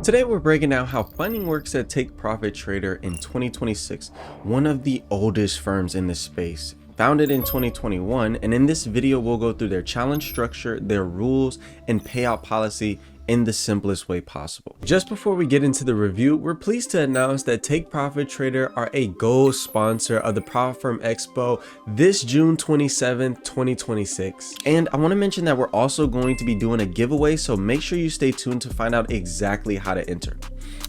Today we're breaking down how funding works at Take Profit Trader in 2026, one of the oldest firms in this space. Founded in 2021, and in this video we'll go through their challenge structure, their rules, and payout policy in the simplest way possible. Just before we get into the review, we're pleased to announce that Take Profit Trader are a gold sponsor of the Profit Firm Expo this June 27th, 2026. And I want to mention that we're also going to be doing a giveaway, so make sure you stay tuned to find out exactly how to enter.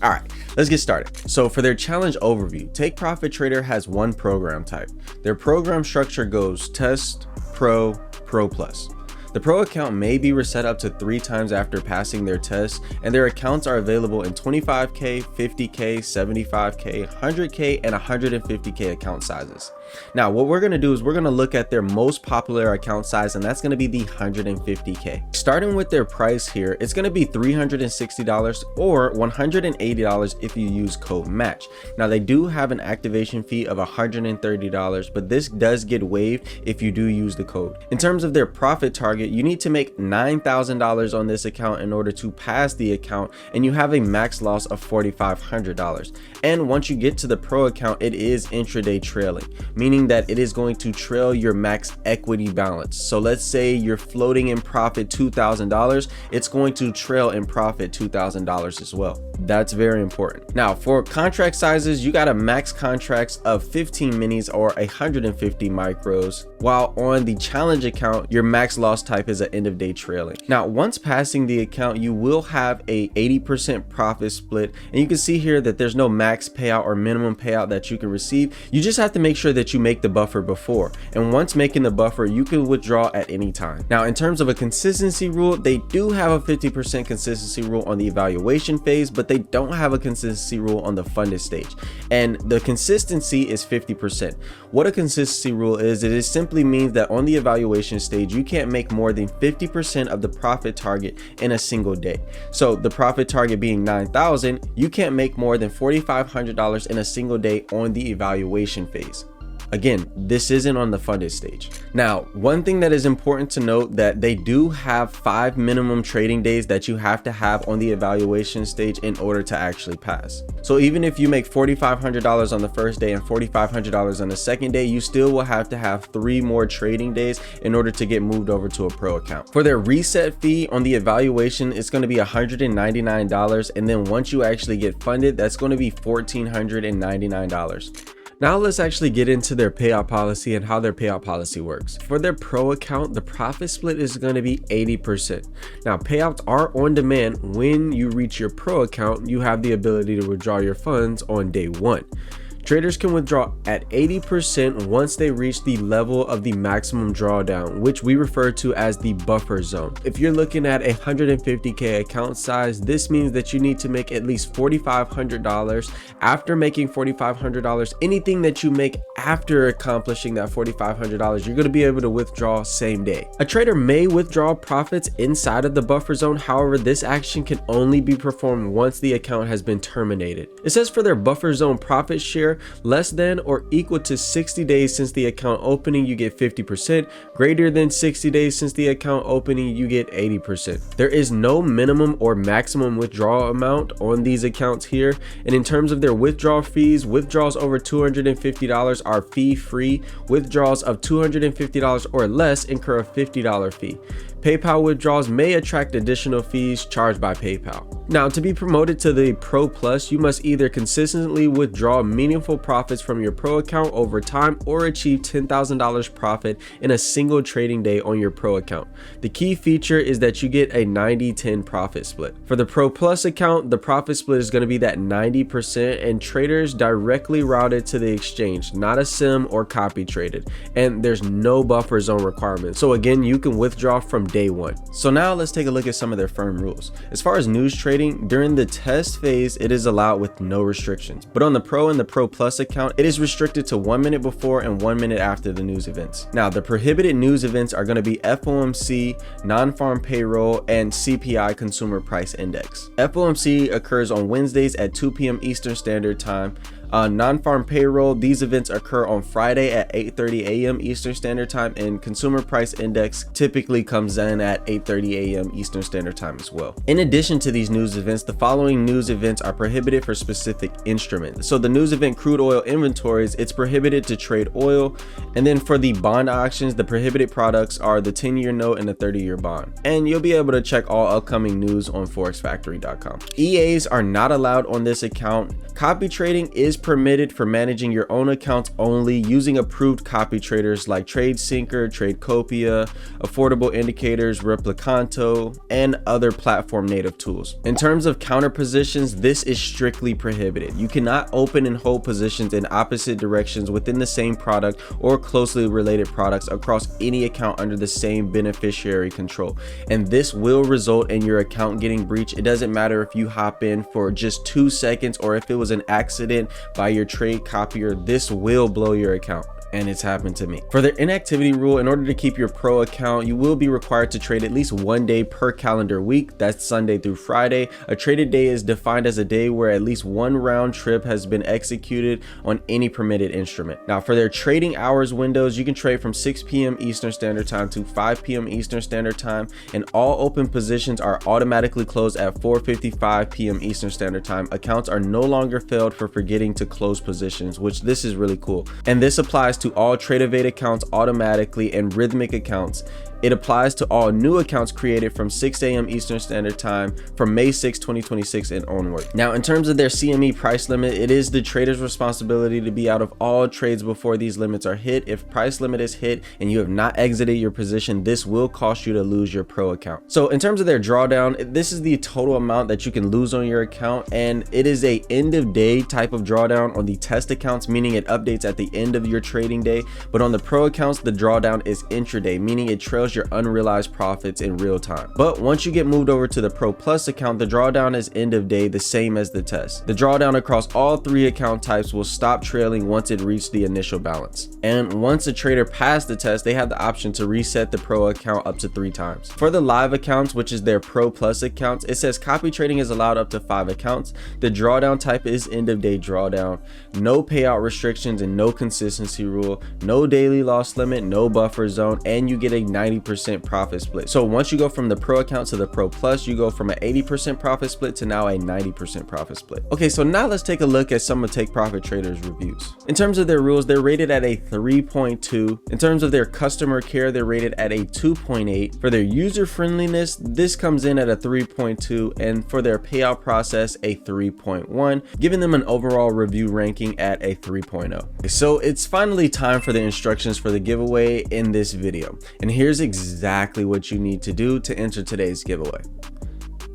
All right, let's get started. So for their challenge overview, Take Profit Trader has one program type. Their program structure goes Test, Pro, Pro Plus. The Pro account may be reset up to 3 times after passing their test, and their accounts are available in 25K, 50K, 75K, 100K, and 150K account sizes. Now, what we're going to do is we're going to look at their most popular account size, and that's going to be the 150K. Starting with their price here, it's going to be $360 or $180 if you use code MATCH. Now, they do have an activation fee of $130, but this does get waived if you do use the code. In terms of their profit target, you need to make $9,000 on this account in order to pass the account, and you have a max loss of $4,500. And once you get to the Pro account, it is intraday trailing, meaning that it is going to trail your max equity balance. So let's say you're floating in profit $2,000, it's going to trail in profit $2,000 as well. That's very important. Now, for contract sizes, you got a max contracts of 15 minis or 150 micros, while on the challenge account, your max loss type is an end of day trailing. Now, once passing the account, you will have a 80% profit split, and you can see here that there's no max payout or minimum payout that you can receive. You just have to make sure that you make the buffer before, and once making the buffer, you can withdraw at any time. Now, in terms of a consistency rule, they do have a 50% consistency rule on the evaluation phase, but they don't have a consistency rule on the funded stage, and the consistency is 50%. What a consistency rule is, it simply means that on the evaluation stage, you can't make more than 50% of the profit target in a single day. So the profit target being 9,000, you can't make more than $4,500 in a single day on the evaluation phase. Again, this isn't on the funded stage. Now, one thing that is important to note that they do have 5 minimum trading days that you have to have on the evaluation stage in order to actually pass. So even if you make $4,500 on the first day and $4,500 on the second day, you still will have to have 3 more trading days in order to get moved over to a Pro account. For their reset fee on the evaluation, it's going to be $199, and then once you actually get funded, that's going to be $1,499. Now let's actually get into their payout policy and how their payout policy works. For their Pro account, the profit split is going to be 80%. Now, payouts are on demand. When you reach your Pro account, you have the ability to withdraw your funds on day 1. Traders can withdraw at 80% once they reach the level of the maximum drawdown, which we refer to as the buffer zone. If you're looking at a 150K account size, this means that you need to make at least $4,500. After making $4,500, anything that you make after accomplishing that $4,500, you're going to be able to withdraw same day. A trader may withdraw profits inside of the buffer zone. However, this action can only be performed once the account has been terminated. It says for their buffer zone profit share, less than or equal to 60 days since the account opening, you get 50%. Greater than 60 days since the account opening, you get 80%. There is no minimum or maximum withdrawal amount on these accounts here. And in terms of their withdrawal fees, withdrawals over $250 are fee free. Withdrawals of $250 or less incur a $50 fee. PayPal withdrawals may attract additional fees charged by PayPal. Now, to be promoted to the Pro Plus, you must either consistently withdraw meaningful profits from your Pro account over time or achieve $10,000 profit in a single trading day on your Pro account. The key feature is that you get a 90-10 profit split. For the Pro Plus account, the profit split is going to be that 90%, and traders directly routed to the exchange, not a sim or copy traded, and there's no buffer zone requirement. So again, you can withdraw from day 1. So now let's take a look at some of their firm rules. As far as news trading, during the test phase, it is allowed with no restrictions, but on the Pro and the Pro Plus account, it is restricted to 1 minute before and 1 minute after the news events. Now, the prohibited news events are going to be FOMC, non-farm payroll, and CPI consumer price index. FOMC occurs on Wednesdays at 2 p.m. Eastern Standard Time. Non-farm payroll, these events occur on Friday at 8:30 a.m. Eastern Standard Time, and consumer price index typically comes in at 8:30 a.m. Eastern Standard Time as well. In addition to these news events, the following news events are prohibited for specific instruments. So the news event crude oil inventories, it's prohibited to trade oil. And then for the bond auctions, the prohibited products are the 10-year note and the 30-year bond. And you'll be able to check all upcoming news on forexfactory.com. EAs are not allowed on this account. Copy trading is permitted for managing your own accounts only using approved copy traders like TradeSyncer, TradeCopia, Affordable Indicators, Replicanto, and other platform native tools. In terms of counter positions, this is strictly prohibited. You cannot open and hold positions in opposite directions within the same product or closely related products across any account under the same beneficiary control. And this will result in your account getting breached. It doesn't matter if you hop in for just 2 seconds or if it was an accident by your trade copier, this will blow your account. And it's happened to me. For their inactivity rule, in order to keep your pro account, you will be required to trade at least 1 day per calendar week. That's Sunday through Friday. A traded day is defined as a day where at least one round trip has been executed on any permitted instrument. Now for their trading hours windows, you can trade from 6 p.m. Eastern Standard Time to 5 p.m. Eastern Standard Time, and all open positions are automatically closed at 4:55 p.m. Eastern Standard Time. Accounts are no longer failed for forgetting to close positions, which this is really cool. And this applies to all TradeAvate accounts automatically and Rhythmic accounts. It applies to all new accounts created from 6 a.m. Eastern Standard Time from May 6, 2026 and onward. Now, in terms of their CME price limit, it is the trader's responsibility to be out of all trades before these limits are hit. If price limit is hit and you have not exited your position, this will cost you to lose your pro account. So in terms of their drawdown, this is the total amount that you can lose on your account, and it is a end of day type of drawdown on the test accounts, meaning it updates at the end of your trading day. But on the pro accounts, the drawdown is intraday, meaning it trails your unrealized profits in real time. But once you get moved over to the Pro Plus account, the drawdown is end of day, the same as the test. The drawdown across all 3 account types will stop trailing once it reached the initial balance. And once a trader passed the test, they have the option to reset the pro account up to 3 times. For the live accounts, which is their Pro Plus accounts, it says copy trading is allowed up to 5 accounts. The drawdown type is end of day drawdown. No payout restrictions and no consistency rule. No daily loss limit, no buffer zone, and you get a 90% profit split. So once you go from the pro account to the Pro Plus, you go from an 80% profit split to now a 90% profit split. Okay, so now let's take a look at some of Take Profit Traders reviews. In terms of their rules, they're rated at a 3.2. In terms of their customer care, they're rated at a 2.8. For their user friendliness, this comes in at a 3.2, and for their payout process, a 3.1, giving them an overall review ranking at a 3.0. So it's finally time for the instructions for the giveaway in this video, and here's exactly what you need to do to enter today's giveaway.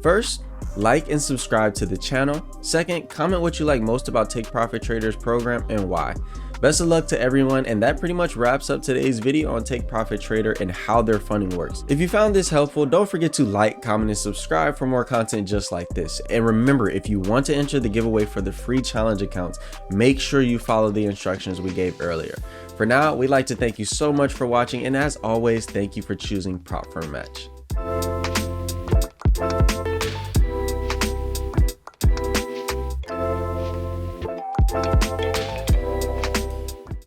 First, like and subscribe to the channel. Second, comment what you like most about Take Profit Traders program and why. Best of luck to everyone, and that pretty much wraps up today's video on Take Profit Trader and how their funding works. If you found this helpful, don't forget to like, comment, and subscribe for more content just like this. And remember, if you want to enter the giveaway for the free challenge accounts, make sure you follow the instructions we gave earlier. For now, we'd like to thank you so much for watching, and as always, thank you for choosing Prop Firm Match.